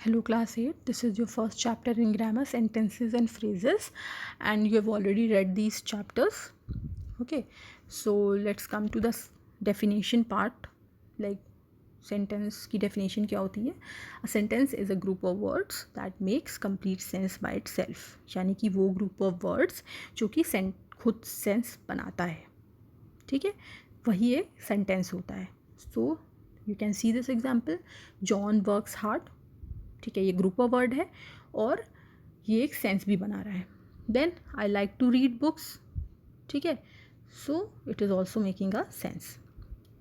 Hello class 8, this is your first chapter in grammar, sentences and phrases, and you have already read these chapters. Okay, so let's come to the definition part. Like sentence की definition क्या होती है? A sentence is a group of words that makes complete sense by itself. यानी कि वो group of words जो कि खुद sense बनाता है. ठीक है, वही एक sentence होता है. So you can see this example. John works hard. ठीक है, ये ग्रुप ऑफ वर्ड है और ये एक सेंस भी बना रहा है. Then I like to read books. ठीक है, so it is also making a sense.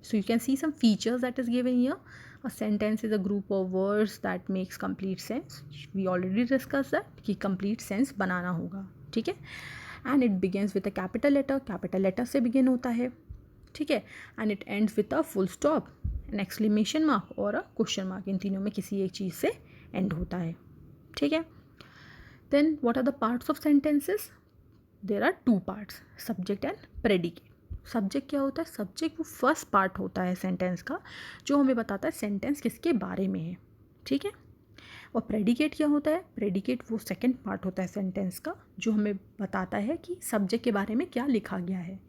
So you can see some features that is given here. A sentence is a group of words that makes complete sense. We already discuss that कि complete sense बनाना होगा. ठीक है, and it begins with a capital letter. Capital letter से begin होता है. ठीक है, and it ends with a full stop, an exclamation mark और अ क्वेश्चन मार्क. इन तीनों में किसी एक चीज़ से एंड होता है. ठीक है, then what are the parts of sentences? There are two parts, subject and predicate. Subject क्या होता है? सब्जेक्ट वो फर्स्ट पार्ट होता है सेंटेंस का जो हमें बताता है सेंटेंस किसके बारे में है. ठीक है, और प्रेडिकेट क्या होता है? प्रेडिकेट वो सेकंड पार्ट होता है सेंटेंस का जो हमें बताता है कि सब्जेक्ट के बारे में क्या लिखा गया है.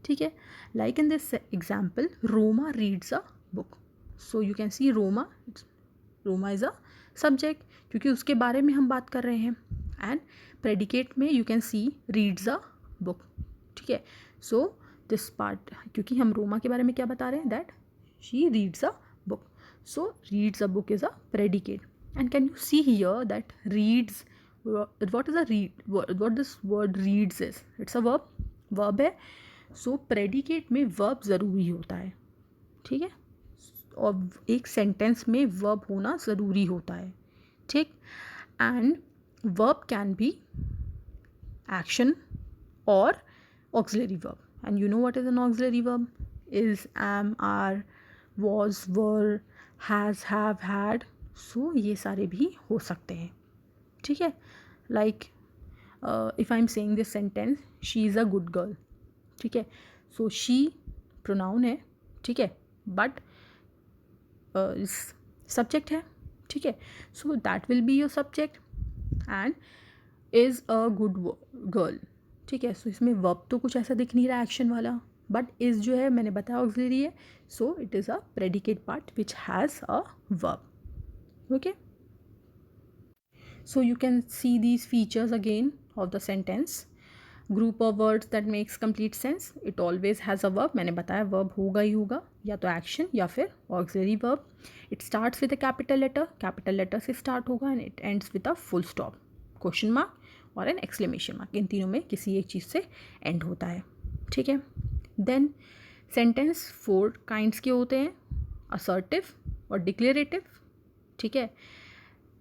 ठीक है, like in this example, Roma reads a book. So you can C Roma is a subject क्योंकि उसके बारे में हम बात कर रहे हैं. एंड प्रेडिकेट में you can C reads a book. ठीक है, सो दिस पार्ट क्योंकि हम रोमा के बारे में क्या बता रहे हैं, that she reads a book. So reads a book is a predicate. And can you see here that reads, what is a read, what this word reads is, it's a verb है. सो predicate में verb ज़रूरी होता है. ठीक है, और एक sentence में वर्ब होना ज़रूरी होता है. ठीक, and verb can be action और auxiliary verb. And you know what is an auxiliary verb? Is, am, are, was, were, has, have, had. So ये सारे भी हो सकते हैं. ठीक है, like if I am saying this sentence, she is a good girl. ठीक है, सो शी प्रोनाउन है. ठीक है, बट सब्जेक्ट है. ठीक है, so that will be your subject. And is a good girl. ठीक है, सो इसमें वर्ब तो कुछ ऐसा दिख नहीं रहा एक्शन वाला, बट इज़ जो है मैंने बताया ऑक्सिलरी है. So it is a predicate part which has a verb. Okay, so you can see these features again of the sentence. Group of words that makes complete sense. It always has a verb. मैंने बताया verb होगा ही होगा, या तो action या फिर auxiliary verb. It starts with a capital letter. Capital letter से start होगा and it ends with a full stop, question mark और an exclamation mark. इन तीनों में किसी एक चीज़ से end होता है. ठीक है, then sentence 4 kinds के होते हैं, assertive और declarative. ठीक है,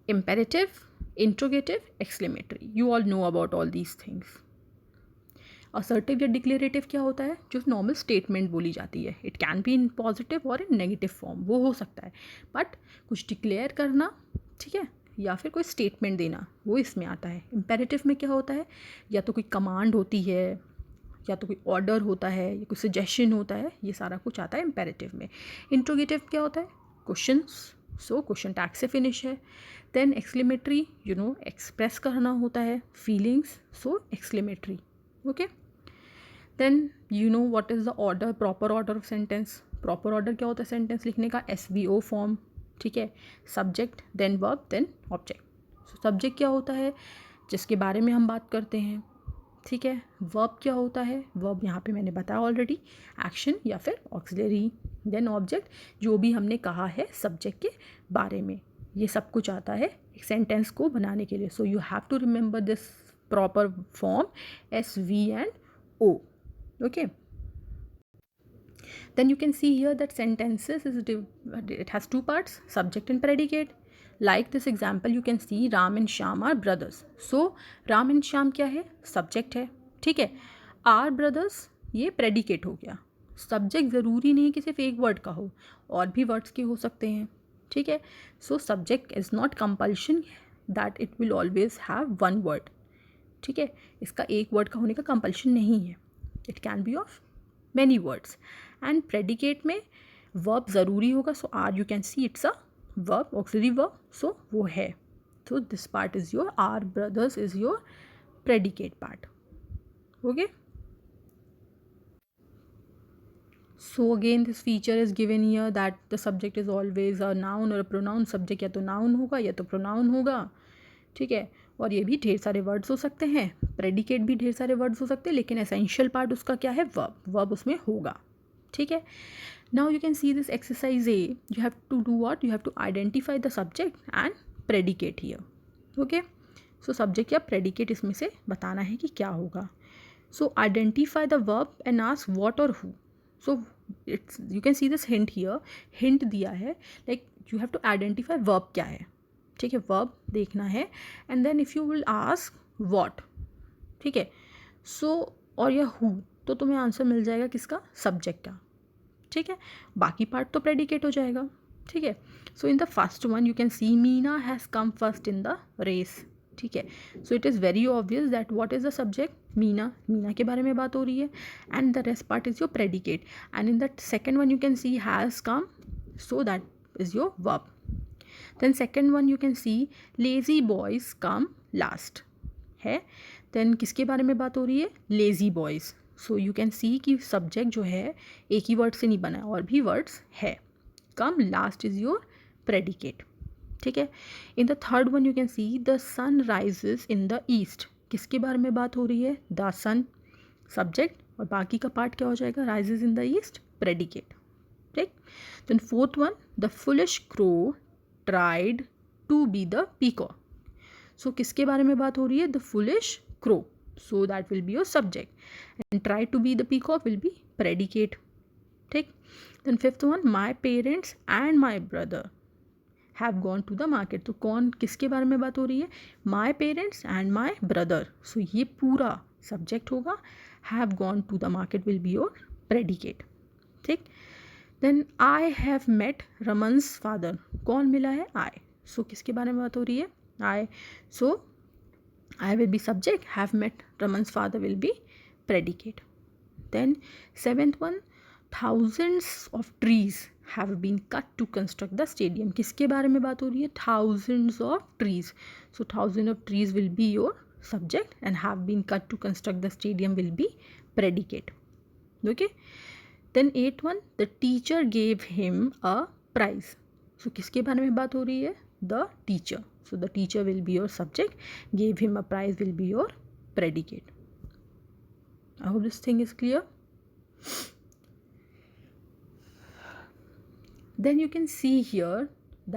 imperative, interrogative, exclamatory. You all know about all these things. Assertive या डिक्लेरेटिव क्या होता है? जो नॉर्मल स्टेटमेंट बोली जाती है. It can be in positive और इन नेगेटिव फॉर्म, वो हो सकता है. बट कुछ डिक्लेयर करना, ठीक है, या फिर कोई स्टेटमेंट देना, वो इसमें आता है. इम्पेरेटिव में क्या होता है? या तो कोई कमांड होती है, या तो कोई ऑर्डर होता है, या कोई सजेशन होता है. ये सारा कुछ आता है इम्पेरेटिव में. इंट्रोगेटिव क्या होता है? क्वेश्चंस. सो क्वेश्चन टैग से फिनिश है. Then exclamatory, you know, express करना होता है feelings. So exclamatory. Okay, then you know what is the order, proper order of sentence. Proper order क्या होता है सेंटेंस लिखने का? SVO form. ठीक है, subject, then verb, then object. So subject क्या होता है? जिसके बारे में हम बात करते हैं. ठीक है, वर्ब क्या होता है? वर्ब यहाँ पे मैंने बताया ऑलरेडी, एक्शन या फिर ऑक्सिलरी. देन ऑब्जेक्ट, जो भी हमने कहा है सब्जेक्ट के बारे में. ये सब कुछ आता है एक सेंटेंस को बनाने के लिए. So you have to remember this proper form, S, V and O. Okay, then you can see here that sentences it has two parts, subject and predicate. Like this example, you can see Ram and Shyam are brothers. So Ram and Shyam क्या है? Subject है. ठीक है, are brothers ये predicate हो गया. Subject ज़रूरी नहीं कि सिर्फ एक वर्ड का हो, और भी वर्ड्स के हो सकते हैं. ठीक है, so subject is not compulsion that it will always have one word. ठीक है, इसका एक वर्ड का होने का कंपल्शन नहीं है. It can be of many words. And predicate में वर्ब ज़रूरी होगा. So are, you can see it's a verb, auxiliary verb, so वो है. So this part is your our brothers is your predicate part. Okay. So again this feature is given here that the subject is always a noun or a pronoun. Subject या तो noun होगा या तो pronoun होगा, ठीक है. और ये भी ढेर सारे वर्ड्स हो सकते हैं, प्रेडिकेट भी ढेर सारे वर्ड्स हो सकते हैं, लेकिन एसेंशियल पार्ट उसका क्या है, वर्ब. वर्ब उसमें होगा, ठीक है. Now you can see this exercise A. You have to do what, you have to identify the subject and predicate here. Okay. So subject या प्रेडिकेट इसमें से बताना है कि क्या होगा. So identify the verb and ask what और who. So it's you can see this hint here. Hint दिया है like you have to identify verb क्या है, ठीक है. वर्ब देखना है and then if you will ask what, ठीक है, सो और या हु, तो तुम्हें आंसर मिल जाएगा किसका, सब्जेक्ट का, ठीक है. बाकी पार्ट तो प्रेडिकेट हो जाएगा, ठीक है. So in the first one you can see Meena has come first in the race, ठीक है. So it is very obvious that what is the subject, Meena. Meena के बारे में बात हो रही है and the rest part is your predicate. And in the second one you can see has come, so that is your verb. Then second one you can see lazy boys come last है. then किसके बारे में बात हो रही है, lazy boys. so you can see कि subject जो है एक ही word से नहीं बना है, और भी words है. come last is your predicate, ठीक है. in the third one you can see the sun rises in the east. किसके बारे में बात हो रही है, the sun subject, और बाकी का part क्या हो जाएगा, rises in the east predicate, ठीक. then fourth one the foolish crow tried to be the peacock. so किसके बारे में बात हो रही है, the foolish crow, so that will be your subject and try to be the peacock will be predicate, ठीक. then fifth one my parents and my brother have gone to the market. तो कौन किसके बारे में बात हो रही है, my parents and my brother. so ये पूरा subject होगा, have gone to the market will be your predicate, ठीक. Then I have met Raman's father. कौन मिला है, आई. सो किसके बारे में बात हो रही है, I. So I will be subject, have met Raman's father will be predicate. Then seventh one thousands of trees have been cut to construct the stadium. किसके बारे में बात हो रही है, thousands of trees. So thousand of trees will be your subject and have been cut to construct the stadium will be predicate. Okay. then 8th one the teacher gave him a prize. so किसके बारे में बात हो रही है, the teacher. so the teacher will be your subject, gave him a prize will be your predicate. I hope this thing is clear. then you can see here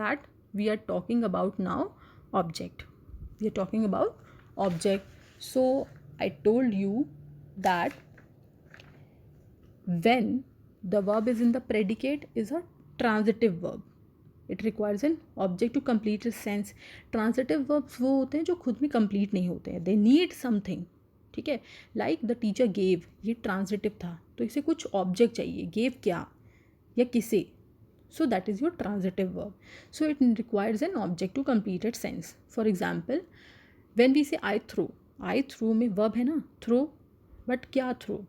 that we are talking about now object. We are talking about object. so I told you that when the verb is in the predicate is a transitive verb. it requires an object to complete its sense. transitive verbs वो होते हैं जो खुद में complete नहीं होते हैं, they need something, ठीक है. like the teacher gave, ये transitive था, तो इसे कुछ object चाहिए. gave क्या या किसे, so that is your transitive verb. so it requires an object to complete its sense. for example when we say I threw में verb है ना, throw, but क्या throw,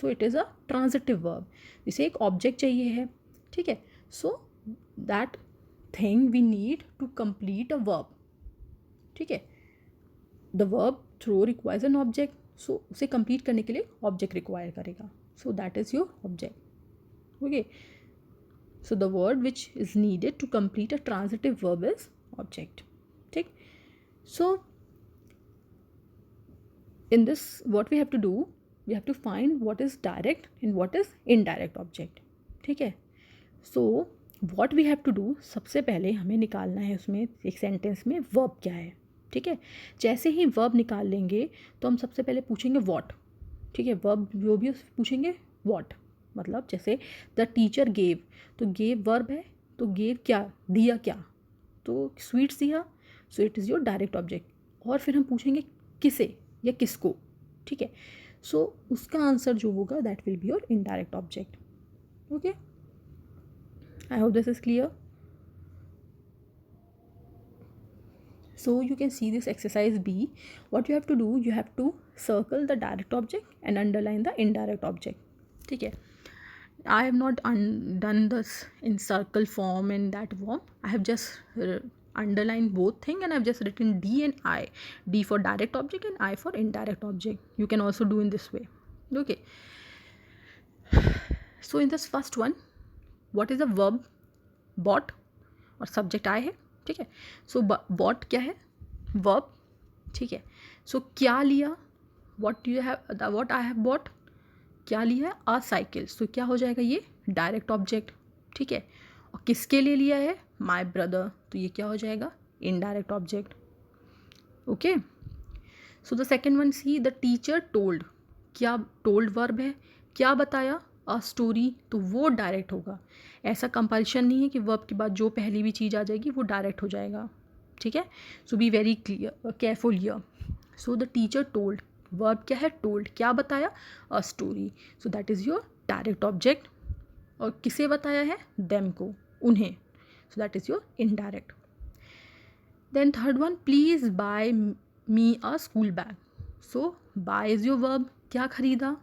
so it is a transitive verb. इसे एक object चाहिए है, ठीक है. So that thing we need to complete a verb, ठीक है. The verb throw requires an object, so उसे कंप्लीट करने के लिए ऑब्जेक्ट रिक्वायर करेगा. So that is your object. Okay. So the word which is needed to complete a transitive verb is object, ठीक. So in this what we have to do, we have to find what is direct and what is indirect object, ठीक है. so what we have to do, सबसे पहले हमें निकालना है उसमें एक सेंटेंस में वर्ब क्या है, ठीक है. जैसे ही वर्ब निकाल लेंगे तो हम सबसे पहले पूछेंगे व्हाट, ठीक है. वर्ब जो भी पूछेंगे व्हाट, मतलब जैसे द टीचर गेव, तो गेव वर्ब है, तो गेव क्या, दिया क्या, तो स्वीट्स दिया. सो it is your direct object. और फिर हम पूछेंगे किसे या किसको, ठीक है. सो उसका आंसर जो होगा that will be your indirect object. Okay. I hope this is clear. So you can see this exercise B. What you have to do, you have to circle the direct object and underline the indirect object, ठीक है. I have not done this in circle form and that form. I have just underlined both thing and I've just written D and I. D for direct object and I for indirect object. You can also do in this way. Okay. So in this first one, what is the verb? Bought और subject आए है, ठीक है. सो bot क्या है? Verb, ठीक है. सो क्या लिया? What you have, what I have bought, क्या लिया? अ साइकिल. सो क्या हो जाएगा ये? डायरेक्ट ऑब्जेक्ट, ठीक है. और किसके लिए लिया है? My brother. तो ये क्या हो जाएगा? Indirect object. Okay. So the second one C, the teacher told. क्या टोल्ड वर्ब है? क्या बताया? A story. तो वो डायरेक्ट होगा. ऐसा कंपल्शन नहीं है कि वर्ब के बाद जो पहली भी चीज़ आ जाएगी वो डायरेक्ट हो जाएगा, ठीक है. So be very clear, careful here. So the teacher told, verb क्या है? टोल्ड. क्या बताया? A story. So that is your direct object. और किसे बताया है? देम को, उन्हें. So that is your indirect. Then third one, please buy me a school bag. So buy is your verb. क्या खरीदा?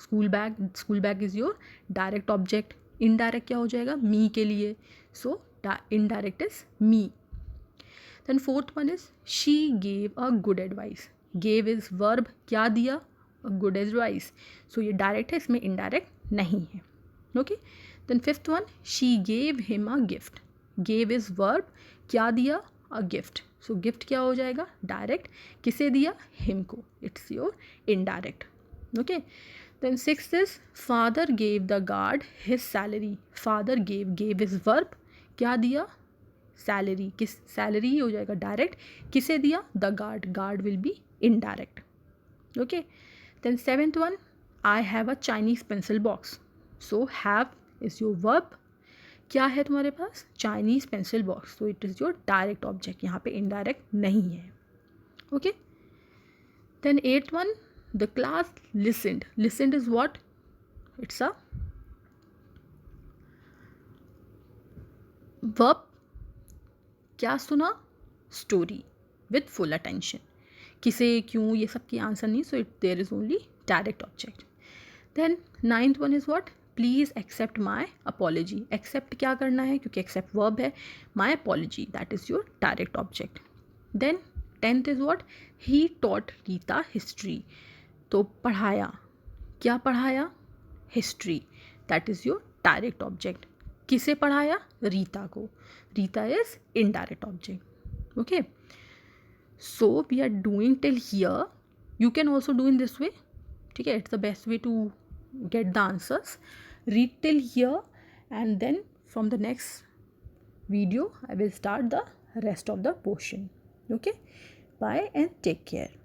School bag. School bag is your direct object. Indirect क्या हो जाएगा? मी के लिए. So indirect is me. Then fourth one is she gave a good advice. Gave is verb. क्या दिया? Good advice. सो ये डायरेक्ट है, इसमें इनडायरेक्ट नहीं है. Okay. Then fifth one, she gave him a gift. Gave is verb. क्या दिया? A gift. So gift क्या हो जाएगा? डायरेक्ट. किसे दिया? हिम को. It's your indirect. Okay. Then sixth is father gave the guard his salary. Father gave is verb. क्या दिया? Salary. किस salary ही हो जाएगा डायरेक्ट. किसे दिया? The guard. Guard will be indirect. Okay. Then seventh one, I have a Chinese pencil box. So have is your verb. क्या है तुम्हारे पास? Chinese pencil box. So it is your direct object. यहाँ पे indirect नहीं है. Okay. Then eighth one, the class listened. Listened is what? It's a verb. क्या सुना? Story with full attention. किसे, क्यों, ये सब की आंसर नहीं. So there is only direct object. Then ninth one is what? Please accept my apology. Accept क्या करना है? क्योंकि accept verb है. My apology, that is your direct object. Then 10th is what? He taught Rita history. तो पढ़ाया. क्या पढ़ाया? History. That is your direct object. किसे पढ़ाया? रीता को. Rita is indirect object. Okay. So we are doing till here. You can also do in this way, ठीक है. It's the best way to get the answers. Read till here and then from the next video I will start the rest of the portion. Okay, bye and take care.